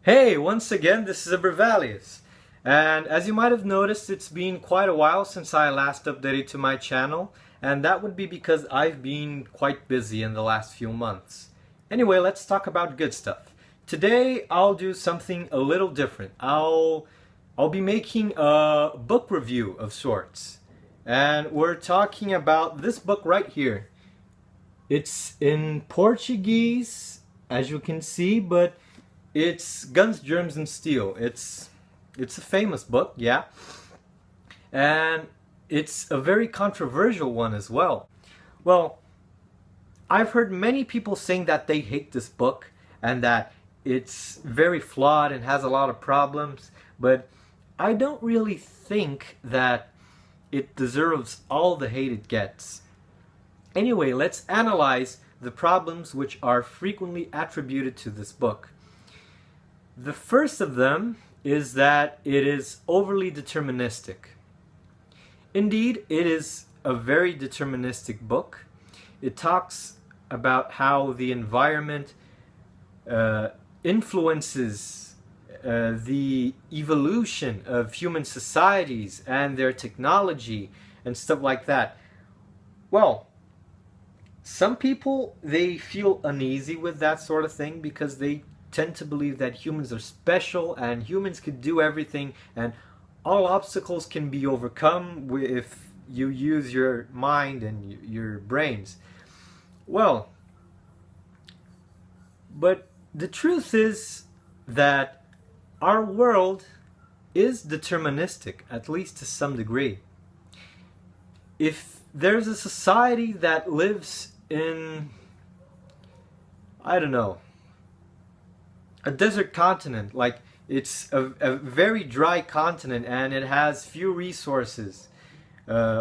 Hey, once again, this is Ebervalius. And as you might have noticed, it's been quite a while since I last updated to my channel, and that would be because I've been quite busy in the last few months. Anyway, let's talk about good stuff. Today, I'll do something a little different. I'll be making a book review of sorts. And we're talking about this book right here. It's in Portuguese, as you can see, but it's Guns, Germs and Steel. It's a famous book, yeah. And it's a very controversial one as well. Well, I've heard many people saying that they hate this book and that it's very flawed and has a lot of problems, but I don't really think that it deserves all the hate it gets. Anyway, let's analyze the problems which are frequently attributed to this book. The first of them is that it is overly deterministic. Indeed, it is a very deterministic book. It talks about how the environment influences the evolution of human societies and their technology and stuff like that. Well, some people, they feel uneasy with that sort of thing because they tend to believe that humans are special and humans can do everything and all obstacles can be overcome if you use your mind and your brains. Well, but the truth is that our world is deterministic, at least to some degree. If there's a society that lives in, I don't know, a desert continent, like it's a very dry continent and it has few resources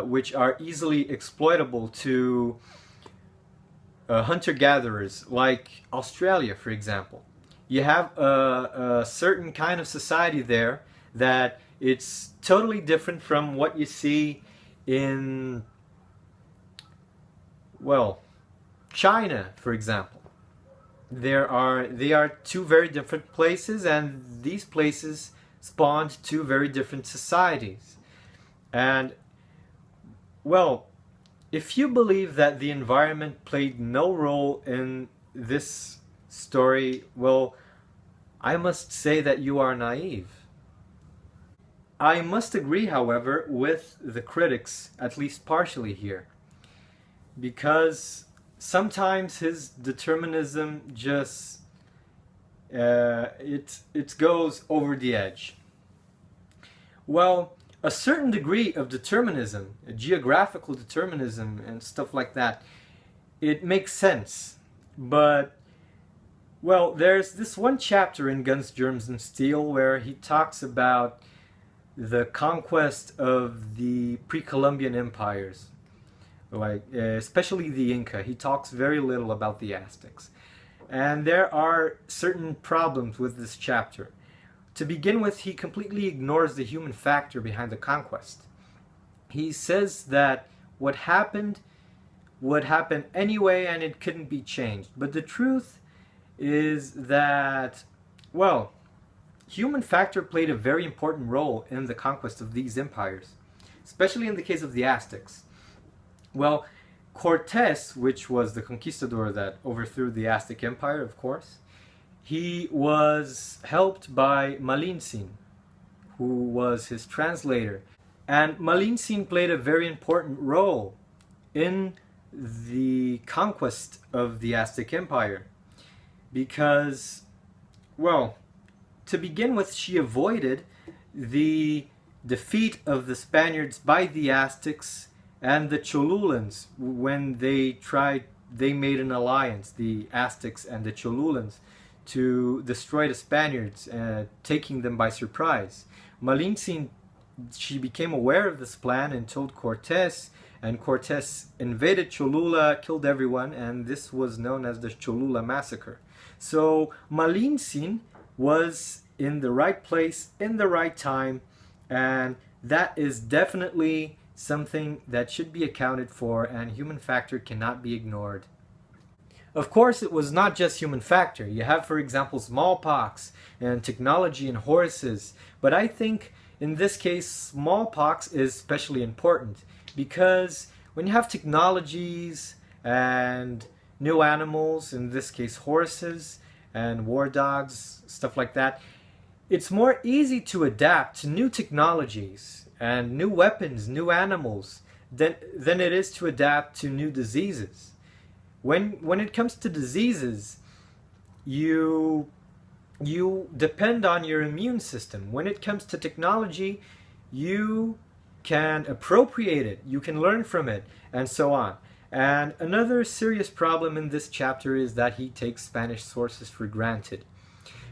which are easily exploitable to hunter-gatherers, like Australia, for example. You have a certain kind of society there that it's totally different from what you see in, well, China, for example. They are two very different places, and these places spawned two very different societies. And, well, if you believe that the environment played no role in this story, well, I must say that you are naive. I must agree, however, with the critics, at least partially here, because sometimes his determinism just it goes over the edge. Well, a certain degree of determinism, geographical determinism and stuff like that, it makes sense. But, well, there's this one chapter in Guns, Germs and Steel where he talks about the conquest of the pre-Columbian empires, like especially the Inca. He talks very little about the Aztecs. And there are certain problems with this chapter. To begin with, he completely ignores the human factor behind the conquest. He says that what happened would happen anyway and it couldn't be changed. But the truth is that, well, human factor played a very important role in the conquest of these empires, especially in the case of the Aztecs. Well, Cortés, which was the conquistador that overthrew the Aztec Empire, of course, he was helped by Malintzin, who was his translator. And Malintzin played a very important role in the conquest of the Aztec Empire because, well, to begin with, she avoided the defeat of the Spaniards by the Aztecs and the Cholulans when they made an alliance, the Aztecs and the Cholulans, to destroy the Spaniards, taking them by surprise. Malintzin, she became aware of this plan and told Cortés, and Cortés invaded Cholula, killed everyone, and this was known as the Cholula Massacre. So Malintzin was in the right place, in the right time, and that is definitely something that should be accounted for, and human factor cannot be ignored. Of course, it was not just human factor. You have, for example, smallpox and technology and horses. But I think in this case, smallpox is especially important because when you have technologies and new animals, in this case horses and war dogs, stuff like that, it's more easy to adapt to new technologies and new weapons, new animals, than it is to adapt to new diseases. When it comes to diseases, you depend on your immune system. When it comes to technology, you can appropriate it, you can learn from it, and so on. And another serious problem in this chapter is that he takes Spanish sources for granted.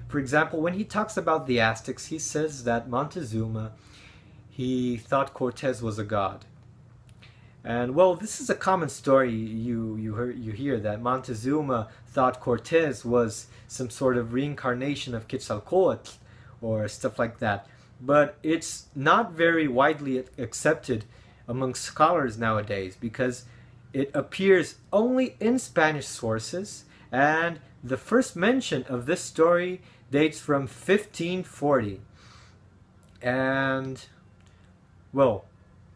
For example, when he talks about the Aztecs, he says that Montezuma, he thought Cortez was a god. And well, this is a common story you hear, that Montezuma thought Cortez was some sort of reincarnation of Quetzalcoatl or stuff like that. But it's not very widely accepted among scholars nowadays because it appears only in Spanish sources, and the first mention of this story dates from 1540. And well,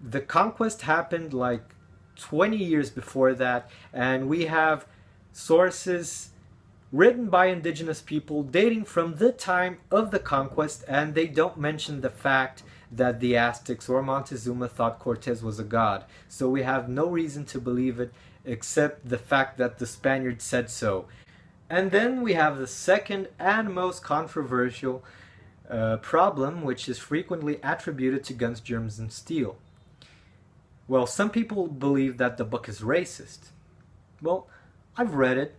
the conquest happened like 20 years before that, and we have sources written by indigenous people dating from the time of the conquest, and they don't mention the fact that the Aztecs or Montezuma thought Cortez was a god. So we have no reason to believe it except the fact that the Spaniards said so. And then we have the second and most controversial problem, which is frequently attributed to Guns, Germs and Steel. Well, some people believe that the book is racist. Well, I've read it,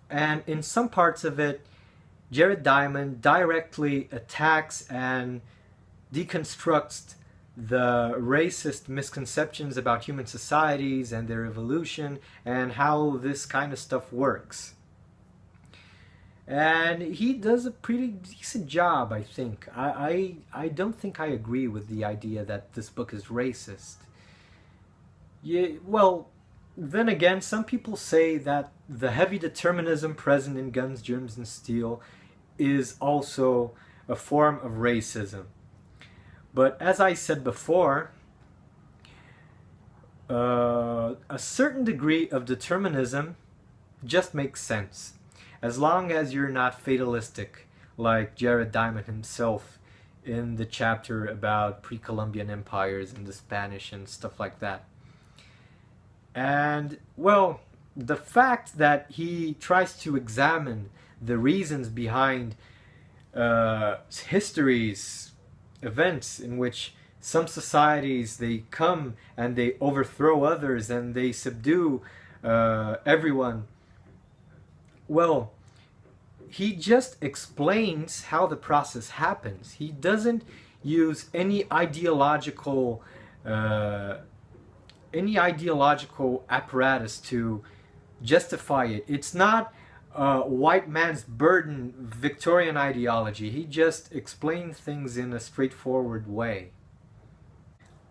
and in some parts of it, Jared Diamond directly attacks and deconstructs the racist misconceptions about human societies and their evolution and how this kind of stuff works. And he does a pretty decent job, I think. I don't think I agree with the idea that this book is racist. Yeah, well, then again, some people say that the heavy determinism present in Guns, Germs and Steel is also a form of racism. But as I said before, a certain degree of determinism just makes sense, as long as you're not fatalistic, like Jared Diamond himself in the chapter about pre-Columbian empires and the Spanish and stuff like that. And, well, the fact that he tries to examine the reasons behind history's events in which some societies, they come and they overthrow others and they subdue everyone. Well, he just explains how the process happens. He doesn't use any ideological apparatus to justify it. It's not white man's burden Victorian ideology. He just explains things in a straightforward way.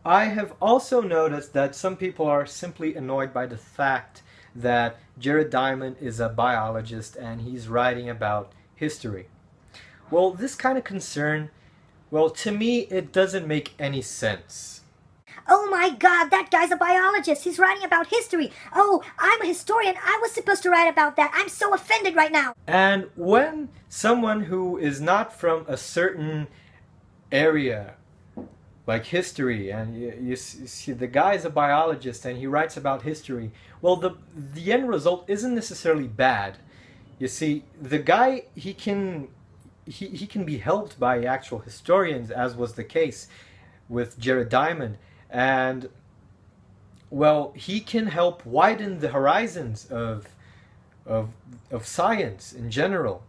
I have also noticed that some people are simply annoyed by the fact that Jared Diamond is a biologist and he's writing about history. Well, this kind of concern, well, to me, it doesn't make any sense. Oh my god, that guy's a biologist. He's writing about history. Oh, I'm a historian. I was supposed to write about that. I'm so offended right now. And when someone who is not from a certain area, like history, and you see the guy's a biologist and he writes about history, well, the end result isn't necessarily bad. You see, the guy, he can be helped by actual historians, as was the case with Jared Diamond. And, well, he can help widen the horizons of science in general.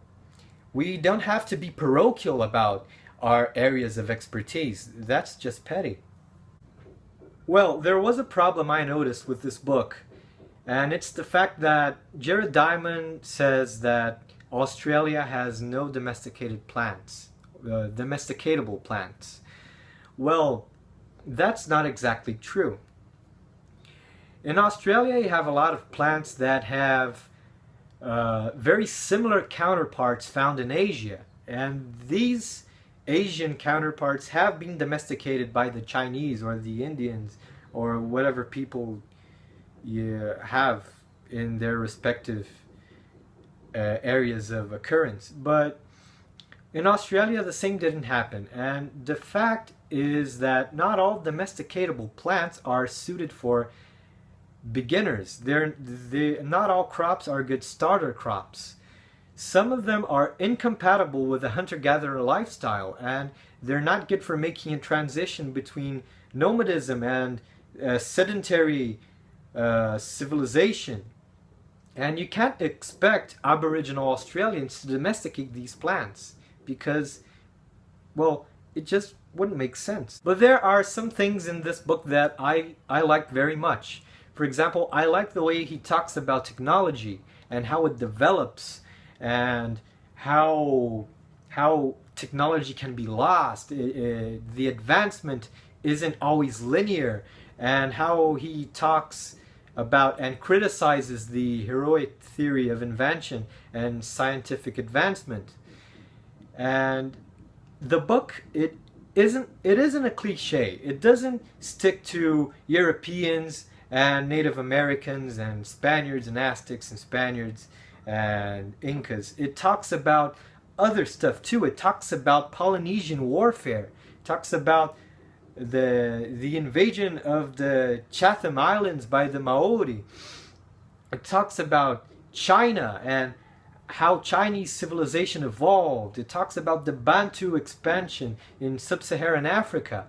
We don't have to be parochial about our areas of expertise. That's just petty. Well, there was a problem I noticed with this book, and it's the fact that Jared Diamond says that Australia has no domesticated plants, domesticatable plants. Well, that's not exactly true. In Australia, you have a lot of plants that have very similar counterparts found in Asia. And these Asian counterparts have been domesticated by the Chinese or the Indians or whatever people you have in their respective areas of occurrence. But in Australia, the same didn't happen. And the fact is that not all domesticatable plants are suited for beginners. Not all crops are good starter crops. Some of them are incompatible with a hunter-gatherer lifestyle, and they're not good for making a transition between nomadism and sedentary civilization. And you can't expect Aboriginal Australians to domesticate these plants because, well, it just wouldn't make sense. But there are some things in this book that I like very much. For example, I like the way he talks about technology and how it develops and how technology can be lost. The advancement isn't always linear, and how he talks about and criticizes the heroic theory of invention and scientific advancement. And the book, it isn't a cliche. It doesn't stick to Europeans and Native Americans and Spaniards and Aztecs and Spaniards and Incas. It talks about other stuff too. It talks about Polynesian warfare. It talks about the invasion of the Chatham Islands by the Maori. It talks about China and how Chinese civilization evolved. It talks about the Bantu expansion in sub-Saharan Africa.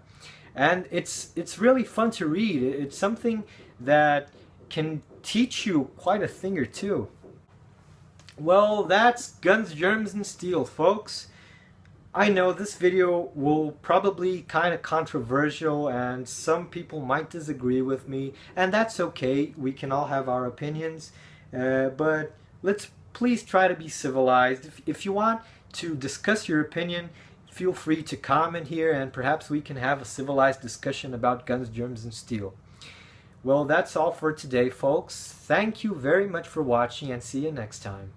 And it's really fun to read. It's something that can teach you quite a thing or two. Well, that's Guns, Germs, and Steel, folks. I know this video will probably kind of controversial and some people might disagree with me, and that's okay. We can all have our opinions, but let's please try to be civilized. If you want to discuss your opinion, feel free to comment here and perhaps we can have a civilized discussion about Guns, Germs, and Steel. Well, that's all for today, folks. Thank you very much for watching and see you next time.